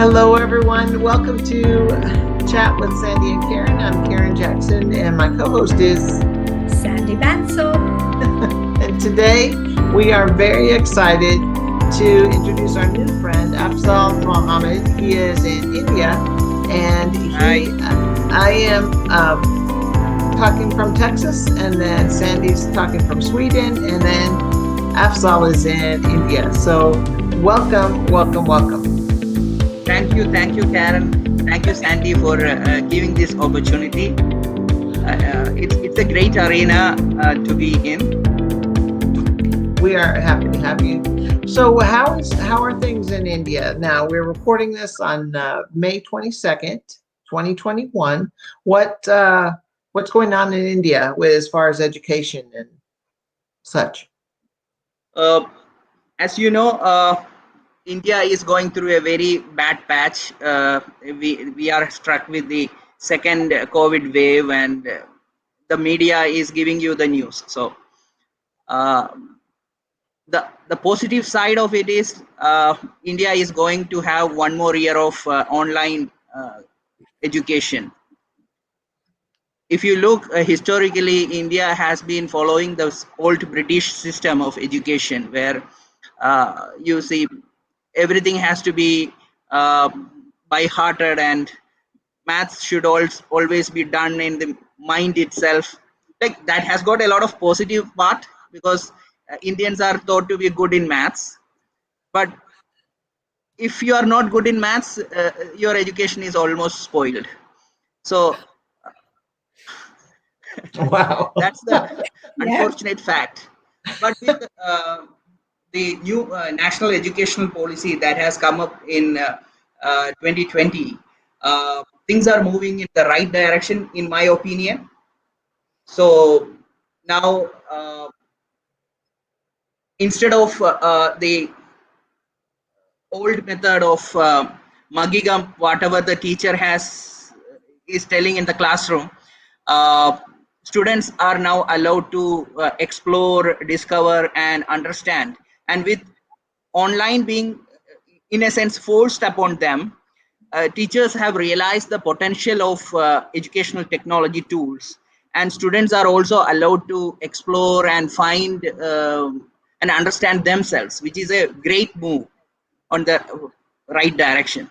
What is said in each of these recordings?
Hello, everyone. Welcome to Chat with Sandy and Karen. I'm Karen Jackson, and my co-host is Sandy Bansal. And today we are very excited to introduce our new friend, Afzal Mohammed. He is in India, and I am talking from Texas, and then Sandy's talking from Sweden, and then Afzal is in India. So welcome. Thank you, Karen. Thank you, Sandy, for giving this opportunity. It's a great arena to be in. We are happy to have you. So how are things in India now? We're recording this on May 22nd, 2021. What's going on in India as far as education and such? As you know, India is going through a very bad patch. We are struck with the second COVID wave, and the media is giving you the news. So the positive side of it is India is going to have one more year of online education. If you look historically, India has been following the old British system of education, where you see everything has to be by hearted, and maths should always be done in the mind itself. Like, that has got a lot of positive part, because Indians are thought to be good in maths. But if you are not good in maths, your education is almost spoiled. So Wow. that's the unfortunate fact. But with the new national educational policy that has come up in 2020, things are moving in the right direction, in my opinion. So now, instead of the old method of mugging up whatever the teacher is telling in the classroom, students are now allowed to explore, discover, and understand. And with online being, in a sense, forced upon them, teachers have realized the potential of educational technology tools, and students are also allowed to explore and find and understand themselves, which is a great move on the right direction.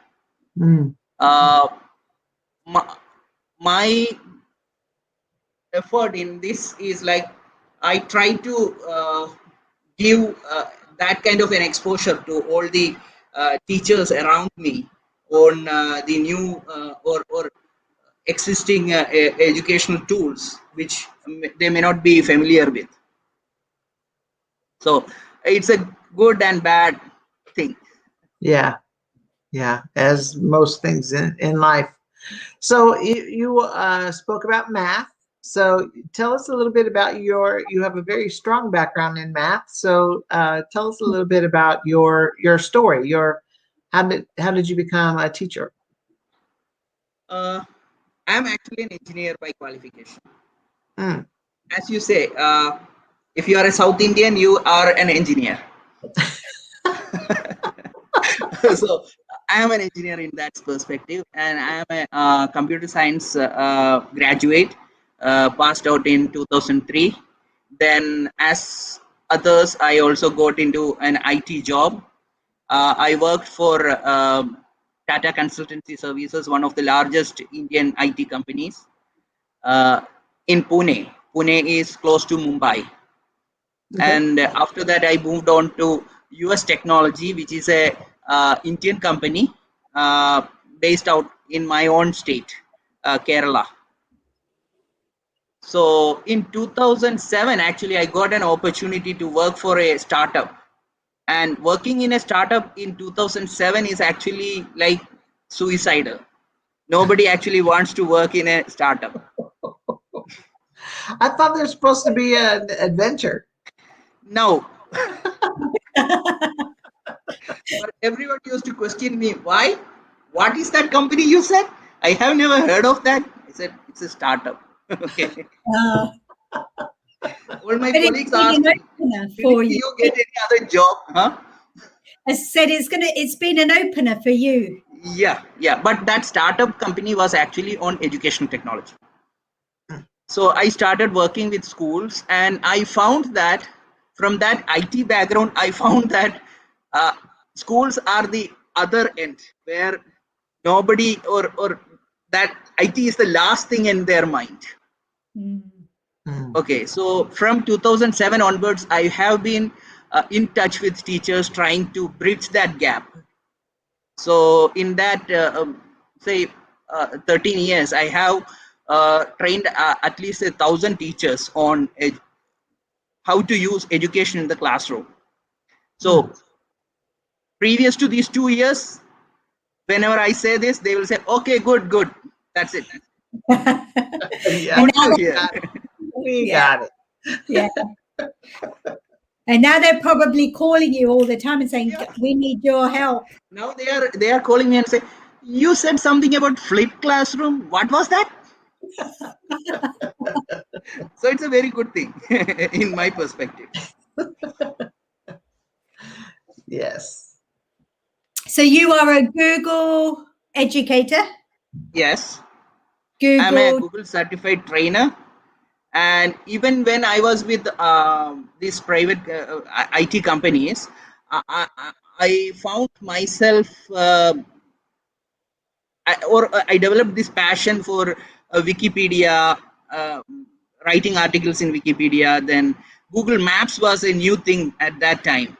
My effort in this is, like, I try to give that kind of an exposure to all the teachers around me on the new or existing educational tools, which they may not be familiar with. So it's a good and bad thing. Yeah, as most things in life. So you spoke about math. So tell us a little bit about you have a very strong background in math. So tell us a little bit about your story. How did you become a teacher? I'm actually an engineer by qualification. Mm. As you say, if you are a South Indian, you are an engineer. So I am an engineer in that perspective, and I am a computer science graduate, passed out in 2003. Then, as others, I also got into an IT job. I worked for Tata Consultancy Services, one of the largest Indian IT companies, in Pune. Pune is close to Mumbai. Okay. And after that, I moved on to US Technology, which is a Indian company based out in my own state, Kerala. So in 2007, actually, I got an opportunity to work for a startup. And working in a startup in 2007 is actually like suicidal. Nobody actually wants to work in a startup. I thought there's supposed to be an adventure. No. But everyone used to question me, why? What is that company you said? I have never heard of that. I said, it's a startup. Okay. All my colleagues asked me, did you get any other job? Huh? I said it's been an opener for you. Yeah. But that startup company was actually on education technology. So I started working with schools, and I found that from that IT background, I found that uh, schools are the other end where nobody or that IT is the last thing in their mind. Okay, so from 2007 onwards, I have been in touch with teachers trying to bridge that gap. So in that, say, 13 years, I have trained at least 1,000 teachers on how to use education in the classroom. So previous to these 2 years, whenever I say this, they will say, "Okay, good, that's it." Yeah, And now, we got it. yeah. And now they're probably calling you all the time and saying, Yeah. "We need your help." Now they are calling me and say, "You said something about flipped classroom. What was that?" So it's a very good thing in my perspective. Yes. So you are a Google educator? Yes, I'm a Google. Google certified trainer. And even when I was with these private IT companies, I found myself, I developed this passion for Wikipedia, uh, writing articles in Wikipedia. Then Google Maps was a new thing at that time.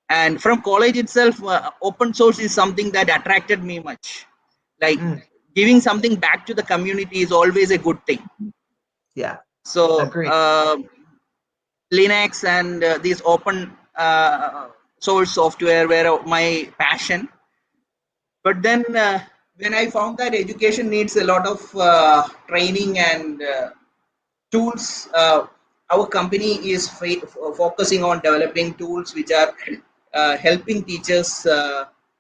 And from college itself, open source is something that attracted me much. Like giving something back to the community is always a good thing. Yeah. So Agree. Linux and these open source software were my passion. But then when I found that education needs a lot of training and tools, our company is focusing on developing tools which are helping teachers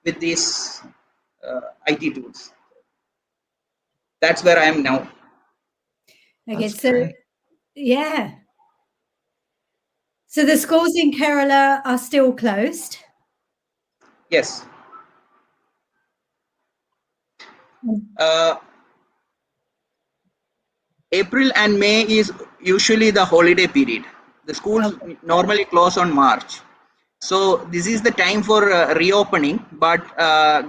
with these IT tools. That's where I am now. Okay, That's so great. yeah. So the schools in Kerala are still closed. Yes. April and May is usually the holiday period. The schools normally close on March. So this is the time for reopening, but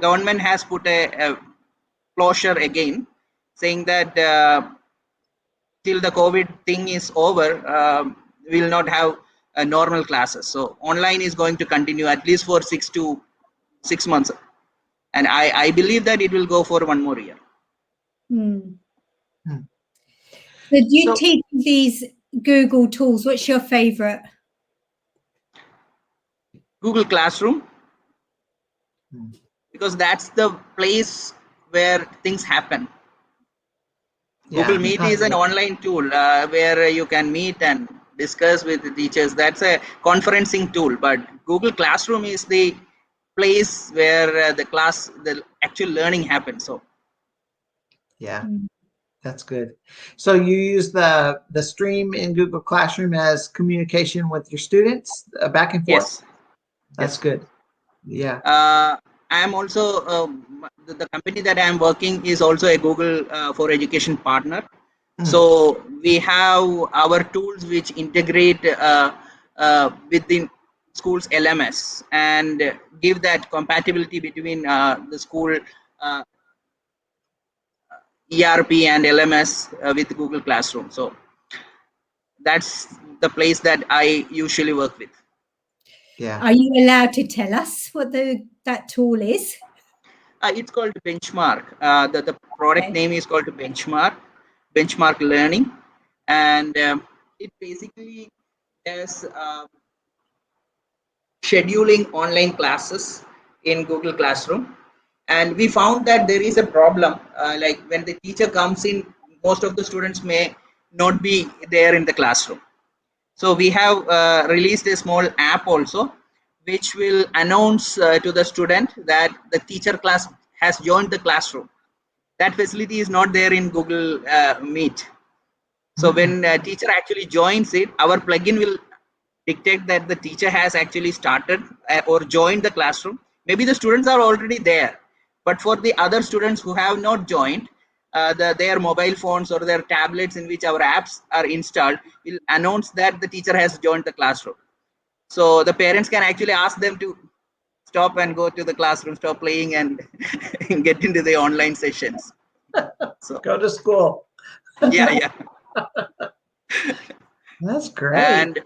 government has put a closure again, saying that till the COVID thing is over, we will not have normal classes. So online is going to continue at least for 6 months, and I believe that it will go for one more year. So do you teach these Google tools? What's your favorite? Google Classroom, because that's the place where things happen. Yeah. Google Meet is an online tool where you can meet and discuss with the teachers. That's a conferencing tool, but Google Classroom is the place where the actual learning happens. So yeah, that's good. So you use the stream in Google Classroom as communication with your students back and forth? yes. That's good. Yeah. I am also the company that I am working is also a Google for Education partner. So we have our tools which integrate within schools LMS and give that compatibility between the school ERP and LMS with Google Classroom. So that's the place that I usually work with. Yeah. Are you allowed to tell us what that tool is? It's called Benchmark. The product name is called Benchmark Learning, and it basically does scheduling online classes in Google Classroom. And we found that there is a problem. Like when the teacher comes in, most of the students may not be there in the classroom. So we have released a small app also, which will announce to the student that the teacher class has joined the classroom. That facility is not there in Google Meet. So when a teacher actually joins it, our plugin will dictate that the teacher has actually started or joined the classroom. Maybe the students are already there, But for the other students who have not joined, their mobile phones or their tablets in which our apps are installed will announce that the teacher has joined the classroom. So the parents can actually ask them to stop and go to the classroom, stop playing, and get into the online sessions. So go to school. yeah. That's great. And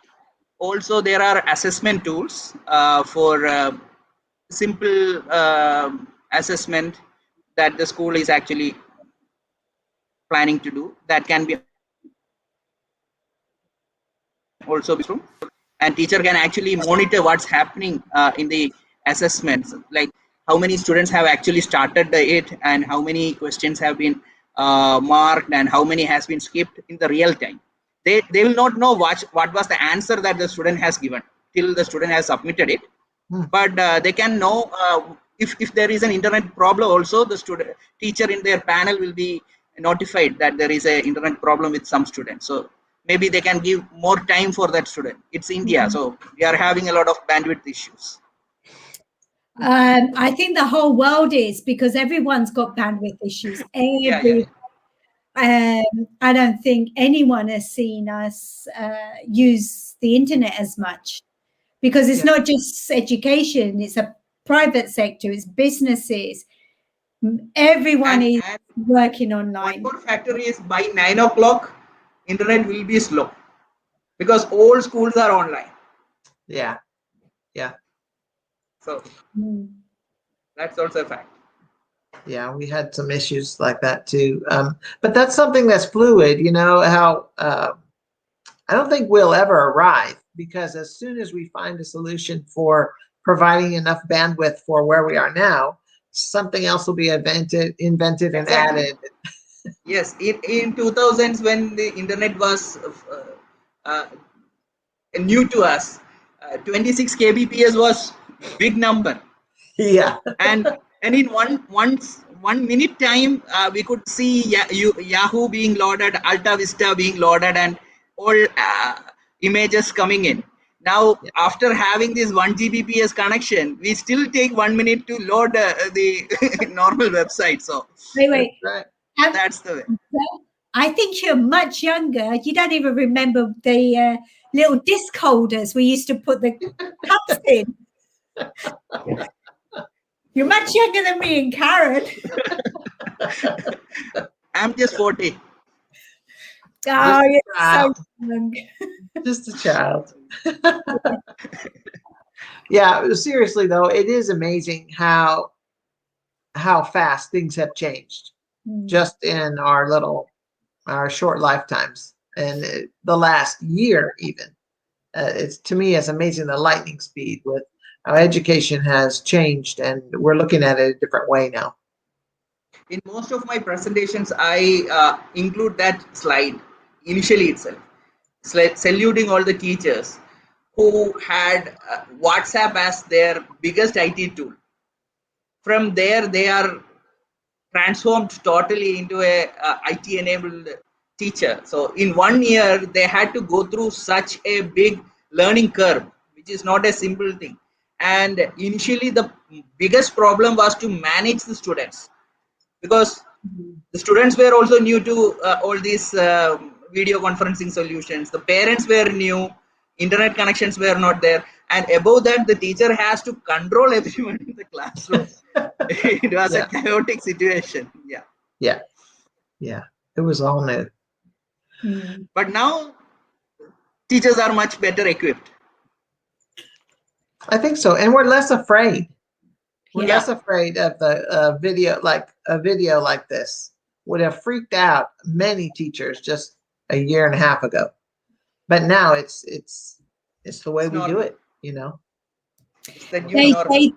also there are assessment tools for simple assessment that the school is actually planning to do, that can be also be true. And teacher can actually monitor what's happening in the assessments, like how many students have actually started it and how many questions have been marked and how many has been skipped in the real time. They will not know what was the answer that the student has given till the student has submitted it. But they can know if there is an internet problem also, the teacher in their panel will be notified that there is an internet problem with some students. So maybe they can give more time for that student. It's India, so we are having a lot of bandwidth issues. I think the whole world is, because everyone's got bandwidth issues. I don't think anyone has seen us use the internet as much, because it's not just education, it's a private sector, it's businesses. Everyone is working online. One more factor is by 9 o'clock, internet will be slow because all schools are online. Yeah. So that's also a fact. Yeah, we had some issues like that too. But that's something that's fluid, how I don't think we'll ever arrive, because as soon as we find a solution for providing enough bandwidth for where we are now, something else will be invented and added. Yes, in 2000s, when the internet was new to us, 26 kbps was big number. Yeah. and in one minute time, we could see Yahoo being loaded, Alta Vista being loaded, and all images coming in. Now, after having this 1 Gbps connection, we still take 1 minute to load the normal website. So wait. That's the way. I think you're much younger. You don't even remember the little disc holders we used to put the cups in. You're much younger than me and Karen. I'm just 40. Oh, you're so young. Just a child. Yeah, seriously though, it is amazing how fast things have changed just in our short lifetimes, and the last year even. It's, to me, it's amazing the lightning speed with how education has changed, and we're looking at it a different way now. In most of my presentations, I include that slide initially itself, saluting all the teachers who had WhatsApp as their biggest IT tool. From there, they are transformed totally into a IT-enabled teacher. So in 1 year, they had to go through such a big learning curve, which is not a simple thing. And initially, the biggest problem was to manage the students, because the students were also new to all these video conferencing solutions. The parents were new, internet connections were not there, and above that, the teacher has to control everyone in the classroom. It was a chaotic situation. Yeah. It was all new. But now teachers are much better equipped. I think so, and we're less afraid. We're less afraid of the video, like a video like this would have freaked out many teachers just a year and a half ago. But now it's the way we do it, It's the new normal.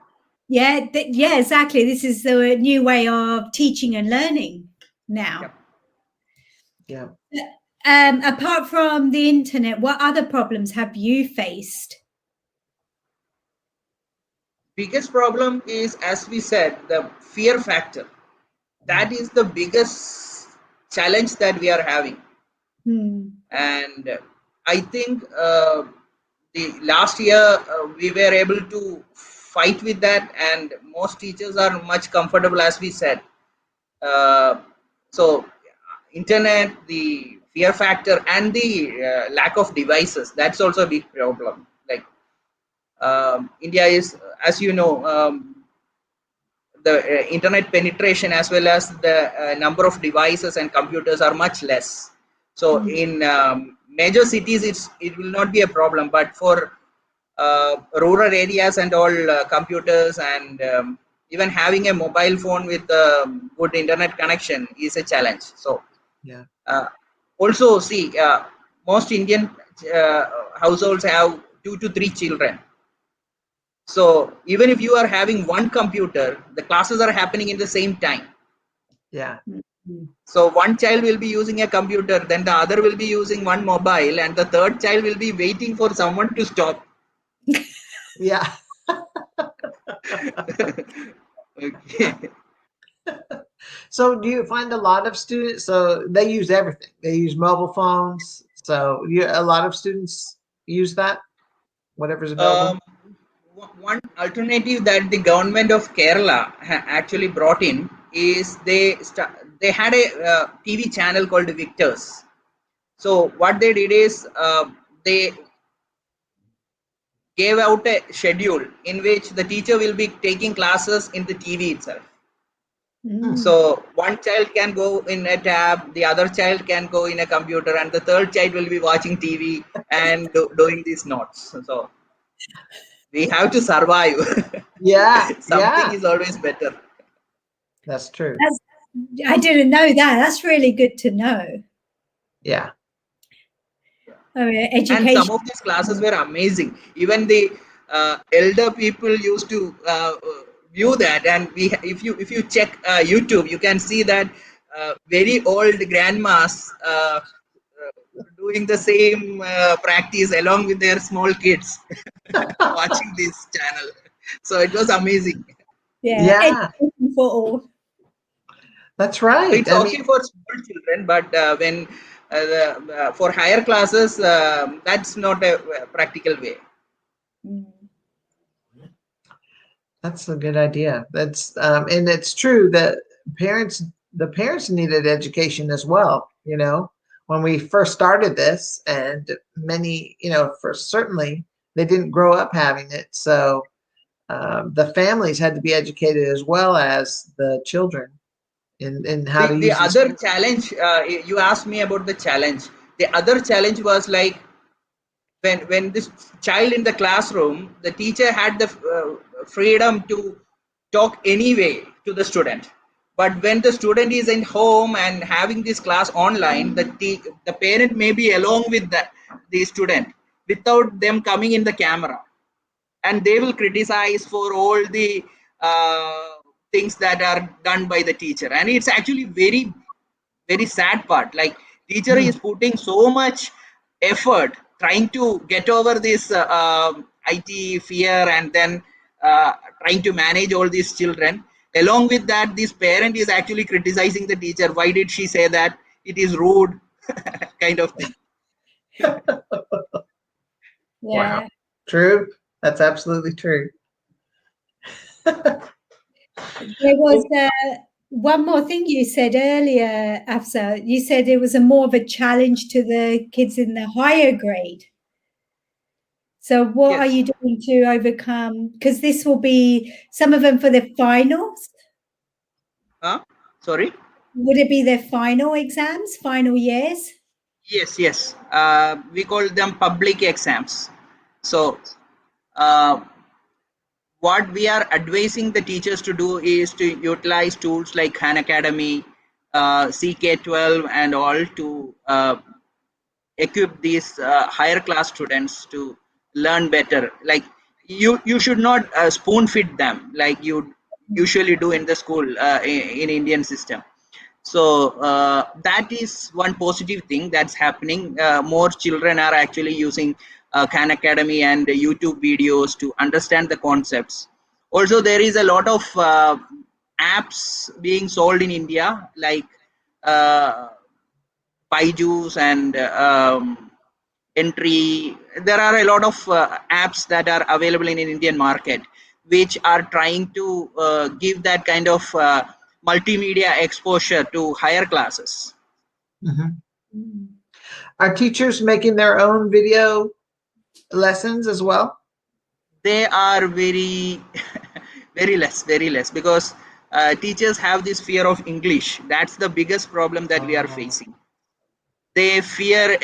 Yeah, exactly. This is the new way of teaching and learning now. Yeah. Apart from the internet, what other problems have you faced? Biggest problem is, as we said, the fear factor. That is the biggest challenge that we are having. And I think the last year we were able to fight with that, and most teachers are much comfortable, as we said. So internet, the fear factor, and the lack of devices, that's also a big problem. Like India is, as you know, the internet penetration as well as the number of devices and computers are much less. So in major cities, it will not be a problem, but for rural areas and all, computers and even having a mobile phone with good internet connection is a challenge. So Yeah. Also see, most Indian households have 2 to 3 children. So even if you are having one computer, the classes are happening in the same time. Yeah. So one child will be using a computer, then the other will be using one mobile, and the third child will be waiting for someone to stop. Yeah. Okay. So do you find a lot of students, so they use everything. They use mobile phones. So a lot of students use that, whatever's available. One alternative that the government of Kerala actually brought in is they had a TV channel called Victors. So what they did is they gave out a schedule in which the teacher will be taking classes in the TV itself. So one child can go in a tab, the other child can go in a computer, and the third child will be watching TV and doing these notes. So we have to survive. Yeah. Something Yeah. is always better. That's true. I didn't know that. That's really good to know. Yeah. Education. And some of these classes were amazing. Even the elder people used to view that. And if you check YouTube, you can see that very old grandmas doing the same practice along with their small kids watching this channel. So it was amazing. Yeah. Education for all. That's right. It's okay for small children, but when for higher classes, that's not a practical way. That's a good idea. That's and it's true that the parents needed education as well. You know, when we first started this, and many, for certainly they didn't grow up having it, so the families had to be educated as well as the children in how to use The other these. challenge, you asked me about the challenge. The other challenge was like when this child in the classroom, the teacher had the freedom to talk anyway to the student. But when the student is in home and having this class online, the parent may be along with the student without them coming in the camera, and they will criticize for all the things that are done by the teacher. And it's actually very sad part. Like teacher is putting so much effort trying to get over this IT fear, and then trying to manage all these children. Along with that, this parent is actually criticizing the teacher. Why did she say that? It is rude, kind of thing. Wow. True. That's absolutely true. There was one more thing you said earlier, Afzal. You said it was more of a challenge to the kids in the higher grade. So what are you doing to overcome? Because this will be some of them for the finals. Sorry? Would it be their final exams, final years? Yes. We call them public exams. So what we are advising the teachers to do is to utilize tools like Khan Academy, CK12 and all to equip these higher class students to learn better. Like you should not spoon feed them like you usually do in the school in Indian system. So that is one positive thing that's happening. More children are actually using Khan Academy and YouTube videos to understand the concepts. Also, there is a lot of apps being sold in India, like Byju's and Entry. There are a lot of apps that are available in Indian market. which are trying to give that kind of multimedia exposure to higher classes. Mm-hmm. Are teachers making their own video lessons as well? They are very very less, because teachers have this fear of English. That's the biggest problem that we are facing. They fear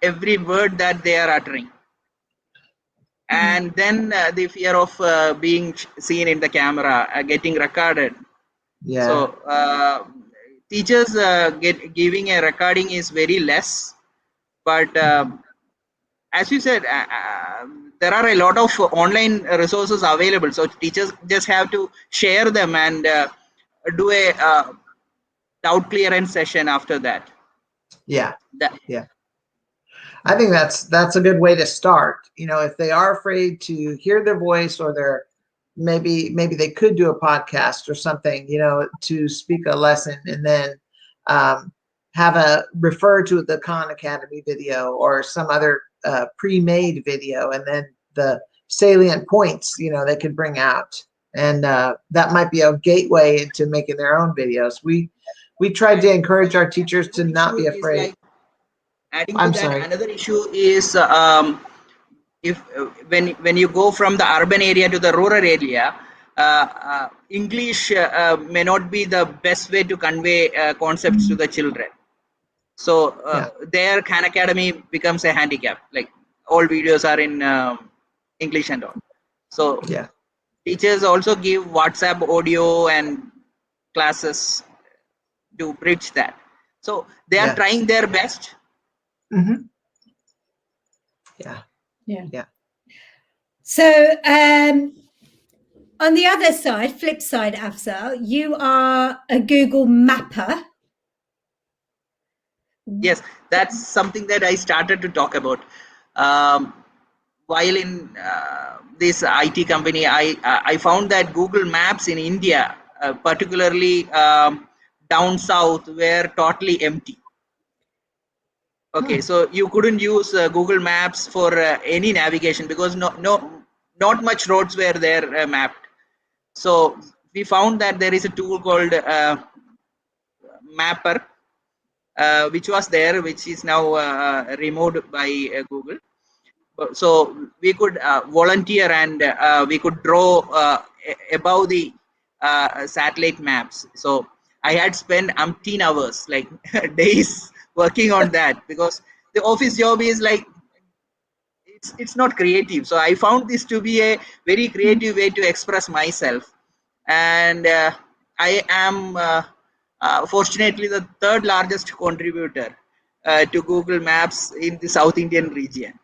every word that they are uttering, and then the fear of being seen in the camera, getting recorded. Yeah. So teachers giving a recording is very less, but as you said, there are a lot of online resources available, so teachers just have to share them and do a doubt clearance session after that. Yeah. Yeah. I think that's a good way to start. You know, if they are afraid to hear their voice, or they're maybe they could do a podcast or something, you know, to speak a lesson, and then have a refer to the Khan Academy video or some other pre-made video, and then the salient points, you know, they could bring out, and that might be a gateway into making their own videos. We tried to encourage our teachers to not be afraid. Adding to that, another issue is if when you go from the urban area to the rural area, English may not be the best way to convey concepts to the children. So their Khan Academy becomes a handicap. Like, all videos are in English and all. So teachers also give WhatsApp audio and classes to bridge that. So they are trying their best. Mm-hmm. Yeah. So on the other side, flip side, Afzal, you are a Google mapper. Yes, that's something that I started to talk about. While in this IT company, I found that Google Maps in India, particularly down south, were totally empty. Okay, so you couldn't use Google Maps for any navigation, because not much roads were there mapped. So we found that there is a tool called Mapper, which was there, which is now removed by Google. So we could volunteer, and we could draw above the satellite maps. So I had spent umpteen hours, like days, working on that, because the office job is like, it's not creative. So I found this to be a very creative way to express myself, and I am fortunately the third largest contributor to Google Maps in the South Indian region.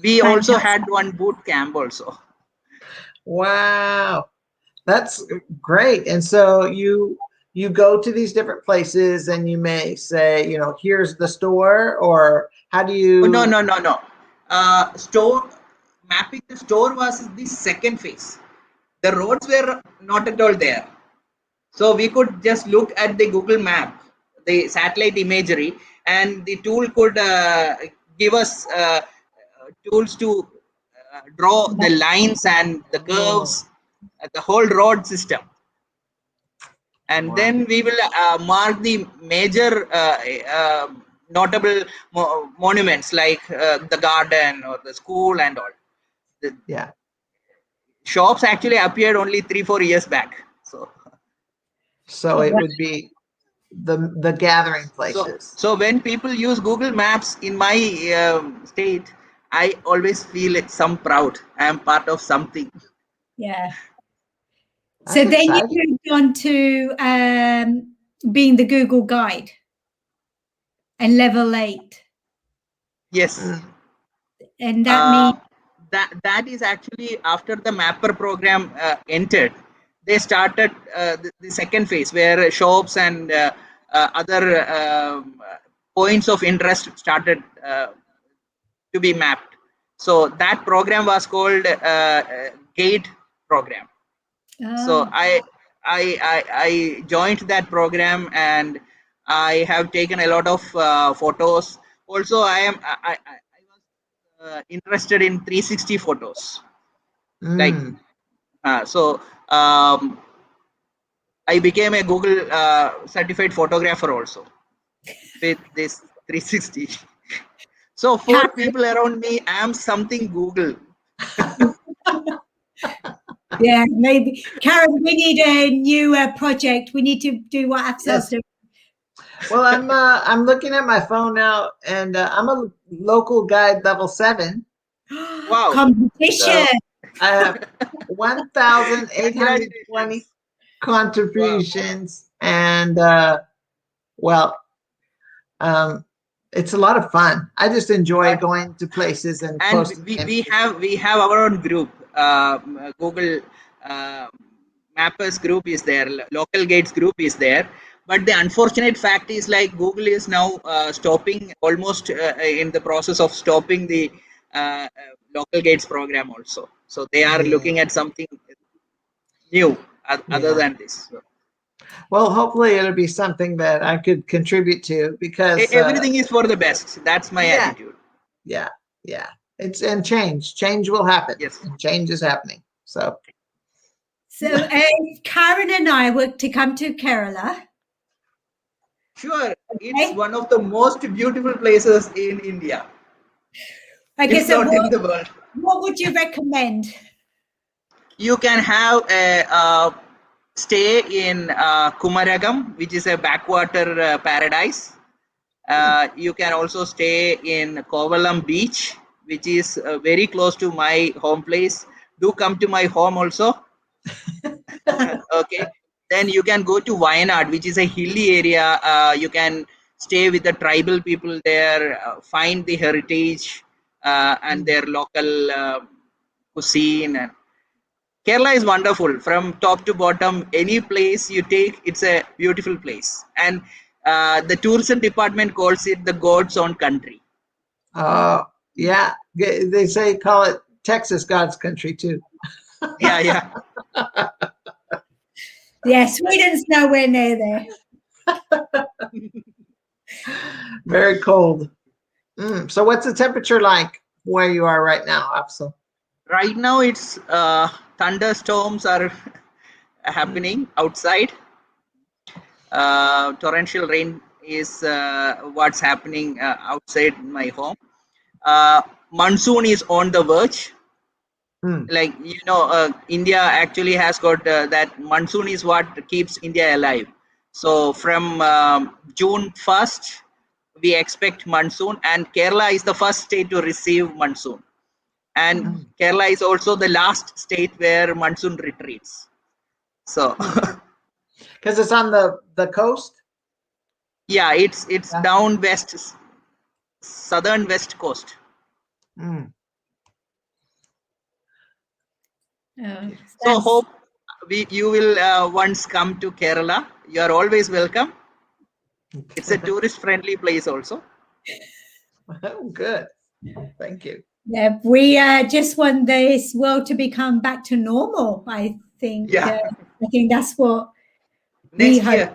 We also had one boot camp also. Wow, that's great. And so you go to these different places, and you may say, you know, here's the store, or how do you? No. Store mapping the store was the second phase. The roads were not at all there, so we could just look at the Google map, the satellite imagery, and the tool could give us tools to draw the lines and the curves, the whole road system. And then we will mark the major notable monuments, like the garden or the school and all. The shops actually appeared only 3-4 years back. So it would be the gathering places. So when people use Google Maps in my state, I always feel some proud. I am part of something. Yeah. So then you moved on to being the Google Guide and level 8. Yes. And that means that is actually after the Mapper program entered. They started the second phase, where shops and other points of interest started to be mapped. So that program was called Gate program. So I joined that program, and I have taken a lot of photos. Also, I was interested in 360 photos. Like So I became a Google certified photographer also with this 360. So for people around me, I am something Google. Yeah, maybe. Karen, we need a new project. We need to do what Afzals do. Well, I'm looking at my phone now, and I'm a local guide level 7. Wow! Competition. So I have 1,820 contributions, and it's a lot of fun. I just enjoy going to places and posting. We have our own group. Google Mappers group is there. Local Guides group is there. But the unfortunate fact is, like, Google is now stopping, almost in the process of stopping the local Guides program also. So they are looking at something new other than this. So. Well, hopefully it'll be something that I could contribute to, because everything is for the best. That's my attitude. Yeah. And change will happen. Yes, and change is happening. So Karen and I were to come to Kerala. Sure, it's one of the most beautiful places in India. Okay, so in the world. What would you recommend? You can have a stay in Kumaragam, which is a backwater paradise. You can also stay in Kovalam Beach, which is very close to my home place. Do come to my home also. Okay. Then you can go to Wayanad, which is a hilly area. You can stay with the tribal people there, find the heritage and their local cuisine. And Kerala is wonderful from top to bottom. Any place you take, it's a beautiful place. And the tourism department calls it the God's own country. Yeah. They call it Texas God's country too. Yeah. Yeah, Sweden's nowhere near there. Very cold. So what's the temperature like where you are right now, Afzal? Right now it's thunderstorms are happening outside. Torrential rain is what's happening outside my home. Monsoon is on the verge. Like, India actually has got that monsoon is what keeps India alive. So from June 1st, we expect monsoon, and Kerala is the first state to receive monsoon. And Kerala is also the last state where monsoon retreats. So, because it's on the coast. Yeah, it's down west, southern west coast. So hope you will once come to Kerala. You are always welcome. It's a tourist friendly place also. Oh, good. Thank you. Yeah, we just want this world to become back to normal, I think. Yeah. I think that's what next year,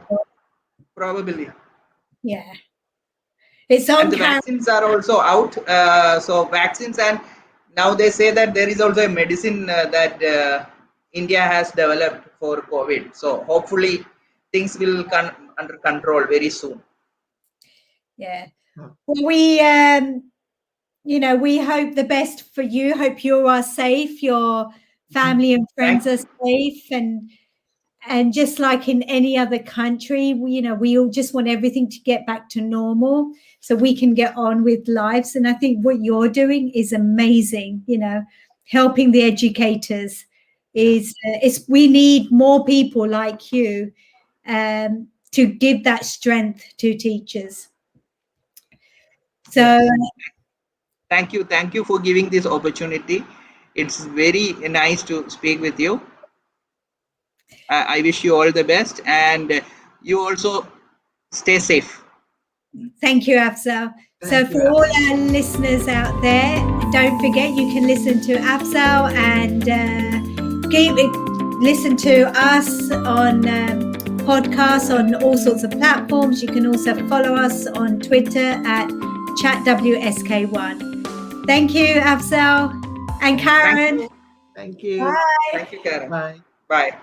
probably. Yeah. It's on. And the vaccines are also out. So vaccines, and now they say that there is also a medicine that India has developed for COVID. So hopefully things will come under control very soon. Yeah. Well, we we hope the best for you. Hope you are safe, your family and friends are safe, and just like in any other country, we all just want everything to get back to normal so we can get on with lives. And I think what you're doing is amazing. Helping the educators is we need more people like you to give that strength to teachers. So thank you for giving this opportunity. It's very nice to speak with you. I wish you all the best, and you also stay safe. Thank you, Afzal. So for all our listeners out there, don't forget you can listen to Afzal and listen to us on podcasts on all sorts of platforms. You can also follow us on Twitter at ChatWSK1. Thank you, Afzal and Karen. Thank you. Bye. Thank you, Karen. Bye. Bye.